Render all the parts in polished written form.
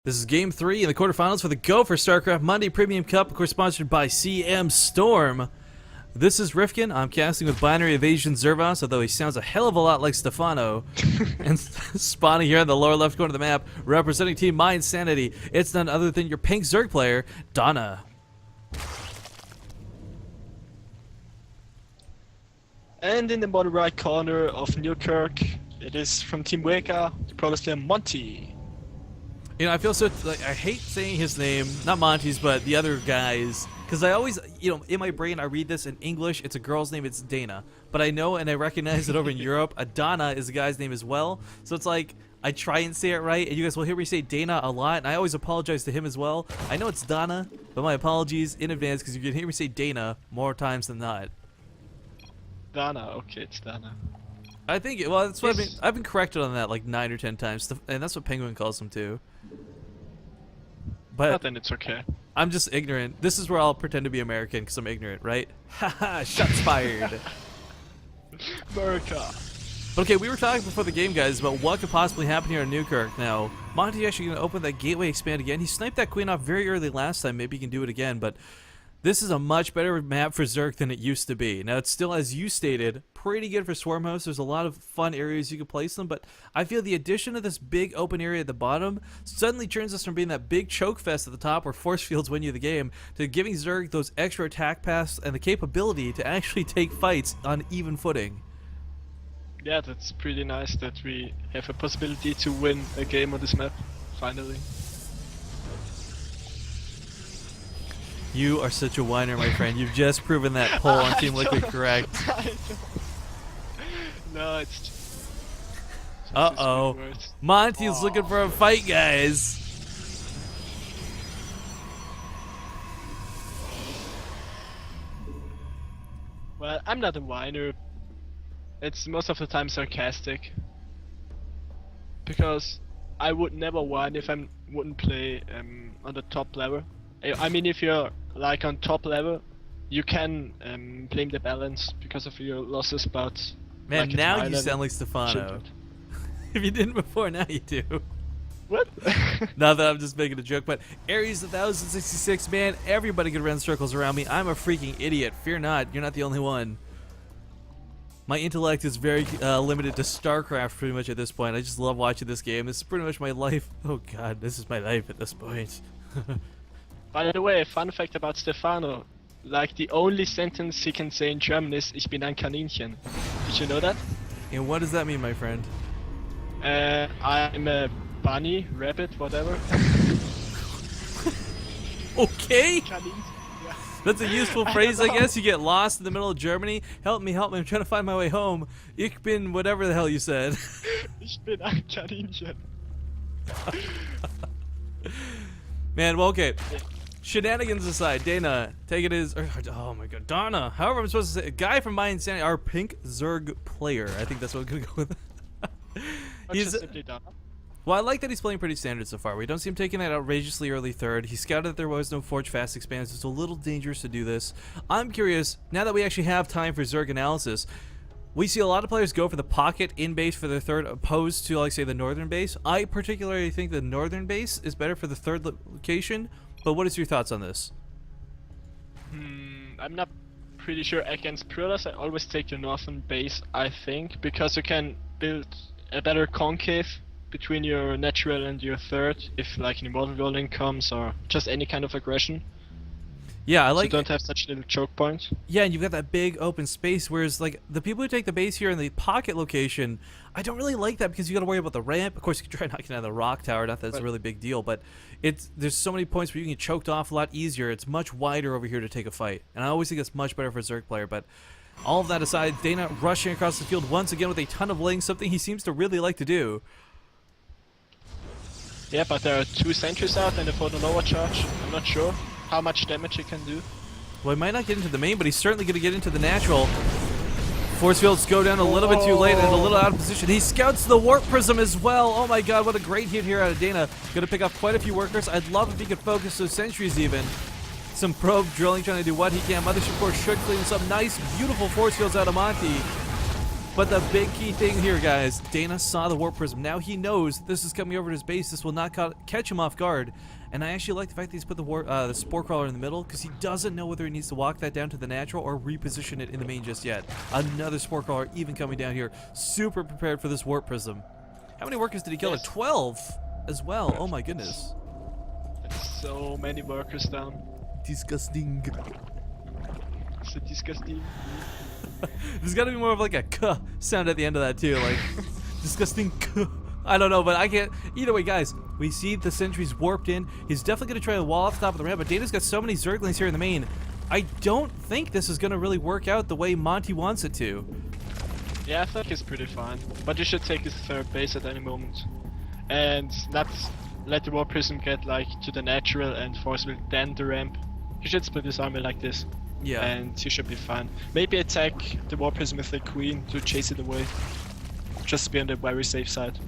This is Game 3 in the quarterfinals for the Go4sc2 Monday Premium Cup, of course sponsored by CM Storm. This is Rifkin. I'm casting with Binary Evasion Zervos, although he sounds a hell of a lot like Stefano. And spawning here in the lower left corner of the map, representing Team mYi, it's none other than your pink Zerg player, DaNa. And in the bottom right corner of Newkirk, it is from Team Vega, the promised player Monty. You know, I feel so, like, I hate saying his name, not Monty's, but the other guys, because I always, you know, in my brain I read this in English, it's a girl's name, it's DaNa. But I know and I recognize that over in Europe, a DaNa is a guy's name as well. So it's like, I try and say it right, and you guys will hear me say DaNa a lot, and I always apologize to him as well. I know it's DaNa, but my apologies in advance, because you can hear me say DaNa more times than not. DaNa, okay, it's DaNa. I think, well, that's what I've been corrected on that like 9 or 10 times, and that's what Penguin calls him too. But then it's okay. I'm just ignorant. This is where I'll pretend to be American because I'm ignorant, right? Haha, shots fired. America. But okay, we were talking before the game, guys, about what could possibly happen here in Newkirk. Now, Monty actually going to open that gateway expand again. He sniped that queen off very early last time. Maybe he can do it again, but this is a much better map for Zerg than it used to be. Now, it's still, as you stated, pretty good for Swarm Hosts. There's a lot of fun areas you can place them, but I feel the addition of this big open area at the bottom suddenly turns us from being that big choke fest at the top where force fields win you the game to giving Zerg those extra attack paths and the capability to actually take fights on even footing. Yeah, that's pretty nice that we have a possibility to win a game on this map, finally. You are such a whiner, my friend. You've just proven that poll on Team Liquid correct. No, it's just uh-oh. Monty's looking for a fight, guys. Well, I'm not a whiner. It's most of the time sarcastic. Because I would never whine if I wouldn't play on the top level. I mean, if you're like on top level, you can blame the balance because of your losses, but man, like now you sound like Stefano. If you didn't before, now you do. What? Not that I'm just making a joke, but Ares 1066, man, everybody could run circles around me. I'm a freaking idiot. Fear not, you're not the only one. My intellect is very limited to StarCraft pretty much at this point. I just love watching this game. This is pretty much my life. Oh god, this is my life at this point. By the way, fun fact about Stefano. Like, the only sentence he can say in German is Ich bin ein Kaninchen. Did you know that? And what does that mean, my friend? I'm a bunny, rabbit, whatever. Okay! Kaninchen. Yeah. That's a useful phrase, I guess. You get lost in the middle of Germany. Help me, I'm trying to find my way home. Ich bin whatever the hell you said. Ich bin ein Kaninchen. Man, well, okay. Shenanigans aside, DaNa, take it as, oh my god, DaNa, however I'm supposed to say, a guy from mYi, our pink Zerg player. I think that's what I'm gonna go with. He's, well, I like that he's playing pretty standard so far. We don't see him taking that outrageously early third. He scouted that there was no Forge Fast expands. It's a little dangerous to do this. I'm curious, now that we actually have time for Zerg analysis, we see a lot of players go for the pocket in base for their third, opposed to, like, say, the northern base. I particularly think the northern base is better for the third location. But what is your thoughts on this? I'm not pretty sure. Against Prudas, I always take the northern base, I think, because you can build a better concave between your natural and your third, if like an immortal rolling comes or just any kind of aggression. Yeah, I like. So you don't have such little choke points. Yeah, and you've got that big open space, whereas like the people who take the base here in the pocket location, I don't really like that because you got to worry about the ramp. Of course, you can try knocking down the rock tower. Not that it's a really big deal, but there's so many points where you can get choked off a lot easier. It's much wider over here to take a fight, and I always think it's much better for a Zerg player. But all of that aside, DaNa rushing across the field once again with a ton of lings, something he seems to really like to do. Yeah, but there are 2 sentries out and a photon overcharge. I'm not sure how much damage he can do. Well, he might not get into the main, but he's certainly going to get into the natural. Force fields go down a little bit too late and a little out of position. He scouts the warp prism as well. Oh my god, what a great hit here out of DaNa. Going to pick off quite a few workers. I'd love if he could focus those sentries even. Some probe drilling, trying to do what he can. Mothership Core should clean this up. Nice, beautiful force fields out of Monty. But the big key thing here, guys, DaNa saw the Warp Prism. Now he knows this is coming over to his base. This will not catch him off guard. And I actually like the fact that he's put the Spore Crawler in the middle, because he doesn't know whether he needs to walk that down to the natural or reposition it in the main just yet. Another Spore Crawler even coming down here. Super prepared for this Warp Prism. How many workers did he kill? 12 as well. Oh my goodness. So many workers down. Disgusting. So disgusting. There's got to be more of like a "k" sound at the end of that too, like disgusting. K. I don't know, but I can't. Either way, guys, we see the sentries warped in. He's definitely going to try to wall off the top of the ramp, but DaNa's got so many Zerglings here in the main. I don't think this is going to really work out the way Monty wants it to. Yeah, I think it's pretty fine. But you should take this third base at any moment. And not let the Warp Prism get like to the natural and force will then the ramp. You should split his army like this. Yeah. And he should be fine. Maybe attack the Warp Prism with the Queen to chase it away. Just to be on the very safe side.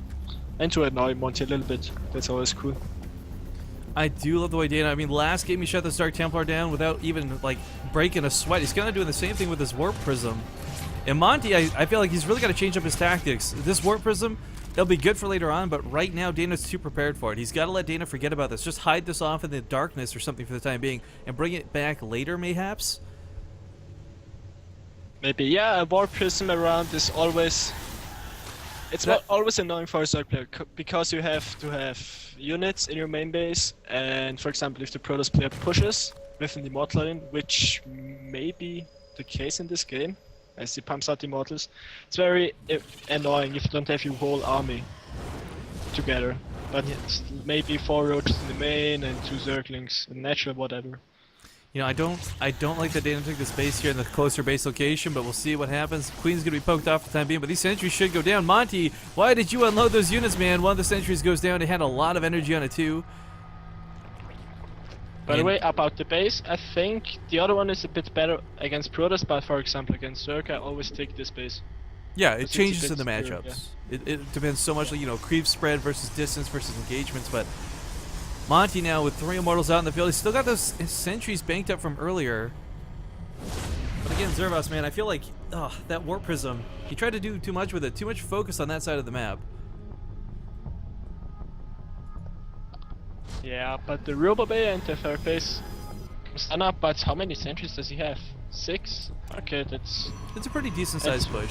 And to annoy Monty a little bit. That's always cool. I do love the way DaNa, I mean, last game he shut this Dark Templar down without even, like, breaking a sweat. He's kind of doing the same thing with his Warp Prism. And Monty, I feel like he's really got to change up his tactics. This Warp Prism, it'll be good for later on, but right now DaNa's too prepared for it. He's got to let DaNa forget about this. Just hide this off in the darkness or something for the time being, and bring it back later, mayhaps? Maybe, yeah, a Warp Prism around is always... It's always annoying for a Zerg player, because you have to have units in your main base, and for example, if the Protoss player pushes with an Immortal in, which may be the case in this game, as he pumps out Immortals, it's very annoying if you don't have your whole army together. But it's maybe 4 roaches in the main and 2 Zerglings, natural, whatever. You know, I don't like that DaNa took this base here in the closer base location, but we'll see what happens. Queen's gonna be poked off for the time being, but these sentries should go down. Monty, why did you unload those units, man? One of the sentries goes down. It had a lot of energy on it too. By the way, about the base, I think the other one is a bit better against Protoss, but for example against Zerg, I always take this base. Yeah, it changes in the superior, matchups. yeah. It depends so much, like, you know, creep spread versus distance versus engagements, but Monty now with 3 Immortals out in the field. He's still got those sentries banked up from earlier. But again, Zervos, man, I feel like that Warp Prism, he tried to do too much with it. Too much focus on that side of the map. Yeah, but the Robo Bay and the third base stand up, but how many sentries does he have? 6? Okay, It's a pretty decent sized push.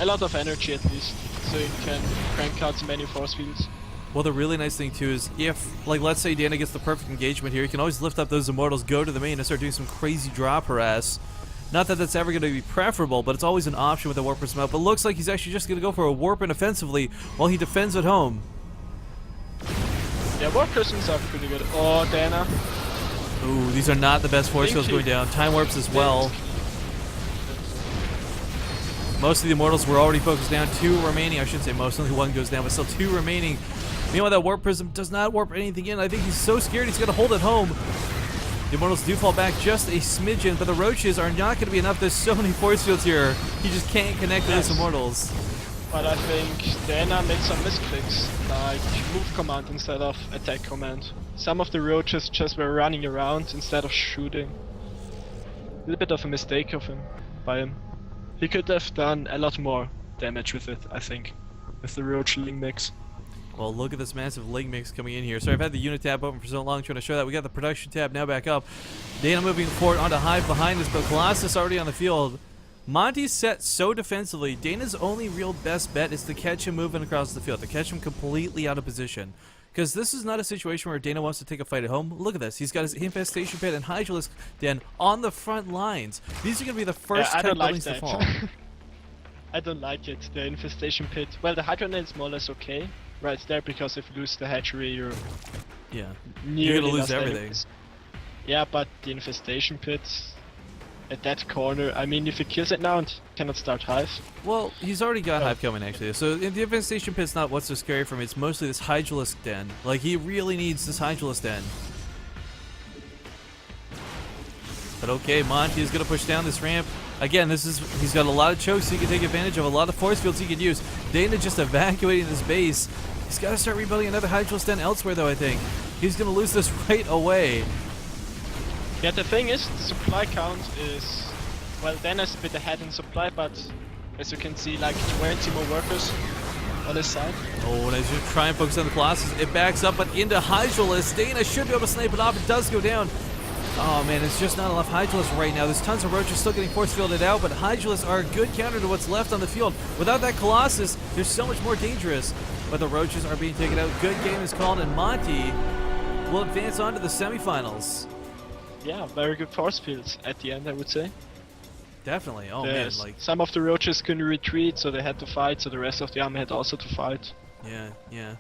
A lot of energy at least, so you can crank out many force fields. Well, the really nice thing too is if, like, let's say DaNa gets the perfect engagement here, you can always lift up those Immortals, go to the main, and start doing some crazy drop harass. Not that that's ever going to be preferable, but it's always an option with the Warp Prism out. But looks like he's actually just going to go for a Warp in offensively while he defends at home. Yeah, Warp Prisms are pretty good. Oh, DaNa. Ooh, these are not the best force fields going down. Time Warps as well. Most of the Immortals were already focused down. 2 remaining. I shouldn't say most, only 1 goes down, but still 2 remaining. Meanwhile, that Warp Prism does not warp anything in. I think he's so scared he's going to hold it home. The Immortals do fall back just a smidgen, but the Roaches are not going to be enough. There's so many force fields here. He just can't connect to those Immortals. But I think DaNa made some misclicks, like move command instead of attack command. Some of the Roaches just were running around instead of shooting. A little bit of a mistake by him. He could have done a lot more damage with it, I think, with the Roach Ling mix. Well, look at this massive Ling mix coming in here. Sorry, I've had the unit tab open for so long trying to show that. We got the production tab now back up. DaNa moving forward onto Hive behind us, but Colossus already on the field. Monty's set so defensively. DaNa's only real best bet is to catch him moving across the field, to catch him completely out of position. Because this is not a situation where DaNa wants to take a fight at home. Look at this. He's got his Infestation Pit and Hydralisk Den on the front lines. These are going to be the first 10 buildings to fall. I don't like it, the Infestation Pit. Well, the Hydra Net is more or less okay right there, because if you lose the hatchery, you're you're going to lose everything. Enemies. Yeah, but the Infestation Pit at that corner, I mean, if he kills it now and cannot start Hive. Well, he's already got Hive coming, actually. So the Infestation Pit's not what's so scary for me. It's mostly this Hydralisk Den. Like, he really needs this Hydralisk Den. But okay, Monty is going to push down this ramp. Again, he's got a lot of chokes he can take advantage of, a lot of force fields he can use. DaNa just evacuating this base. He's got to start rebuilding another Hydralisk Den elsewhere, though, I think. He's going to lose this right away. Yeah, the thing is, the supply count is... Well, DaNa's a bit ahead in supply, but As you can see, like 20 more workers on his side. Oh, and as you try and focus on the Colossus, it backs up, but into Hydralisk. DaNa should be able to snipe it off. It does go down. Oh man, it's just not enough Hydralisk right now. There's tons of Roaches still getting force fielded out, but Hydralisk are a good counter to what's left on the field. Without that Colossus, they're so much more dangerous. But the Roaches are being taken out. Good game is called, and Monty will advance on to the semifinals. Yeah, very good force fields at the end, I would say. Definitely. Oh man, like some of the Roaches couldn't retreat, so they had to fight. So the rest of the army had also to fight. yeah.